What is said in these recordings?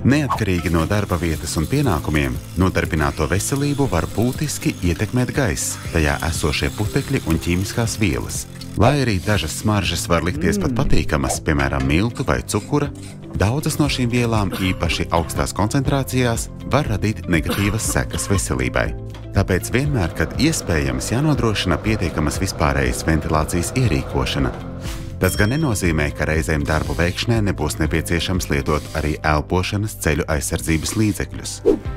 Neatkarīgi no darba vietas un pienākumiem, nodarbināto veselību var būtiski ietekmēt gaiss, tajā esošie putekļi un ķīmiskās vielas. Lai arī dažas smaržas var likties pat patīkamas, piemēram, miltu vai cukura, daudzas no šīm vielām, īpaši augstās koncentrācijās, var radīt negatīvas sekas veselībai. Tāpēc vienmēr, kad iespējams, jānodrošina pietiekamas vispārējas ventilācijas ierīkošana. Tas gan nenozīmē, ka reizēm darbu veikšanai nebūs nepieciešams lietot arī elpošanas ceļu aizsardzības līdzekļus.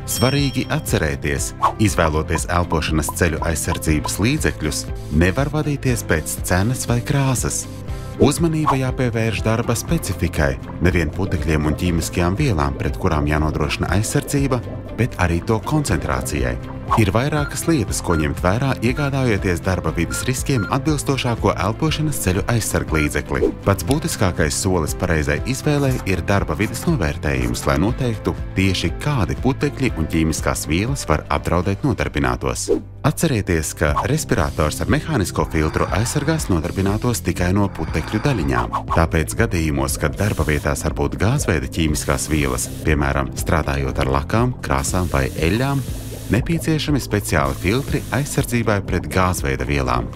Svarīgi atcerēties, izvēloties elpošanas ceļu aizsardzības līdzekļus, nevar vadīties pēc cenas vai krāsas. Uzmanība jāpievērš darba specifikai, nevien putekļiem un ķīmiskajām vielām, pret kurām jānodrošina aizsardzība, bet arī to koncentrācijai. Ir vairākas lietas, ko ņemt vērā, iegādājoties darba vides riskiem atbilstošāko elpošanas ceļu aizsarglīdzekli. Pats būtiskākais solis pareizai izvēlei ir darba vides novērtējums, lai noteiktu tieši kādi putekļi un ķīmiskās vielas var apdraudēt nodarbinātos. Atcerieties, ka respirators ar mehānisko filtru aizsargās nodarbinātos tikai no putekļu daļiņām. Tāpēc gadījumos, kad darba vietās var būt gāzveida ķīmiskās vielas, piemēram, strādājot ar lakām, krāsām vai eļļām, nepieciešami speciāli filtri aizsardzībai pret gāzveida vielām.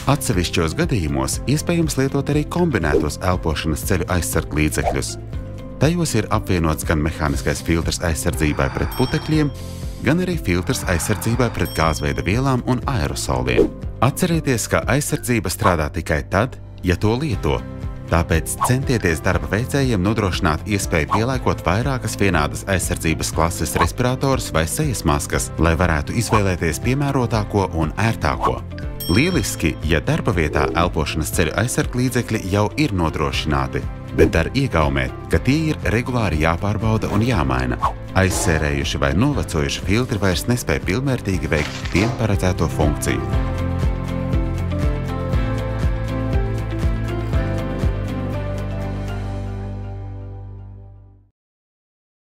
Atsevišķos gadījumos iespējams lietot arī kombinētos elpošanas ceļu aizsarglīdzekļus. Tajos ir apvienots gan mehāniskais filtrs aizsardzībai pret putekļiem, gan arī filtrs aizsardzībai pret gāzveida vielām un aerosoliem. Atcerieties, ka aizsardzība strādā tikai tad, ja to lieto. Tāpēc centieties darba veicējiem nodrošināt iespēju pielāgot vairākas vienādas aizsardzības klases respiratorus vai sejas maskas, lai varētu izvēlēties piemērotāko un ērtāko. Lieliski, ja darba vietā elpošanas ceļu aizsarglīdzekļi jau ir nodrošināti, bet dar iegaumēt, ka tie ir regulāri jāpārbauda un jāmaina. Aizsērējuši vai novecojuši filtri vairs nespēj pilnvērtīgi veikt tiem paredzēto funkciju.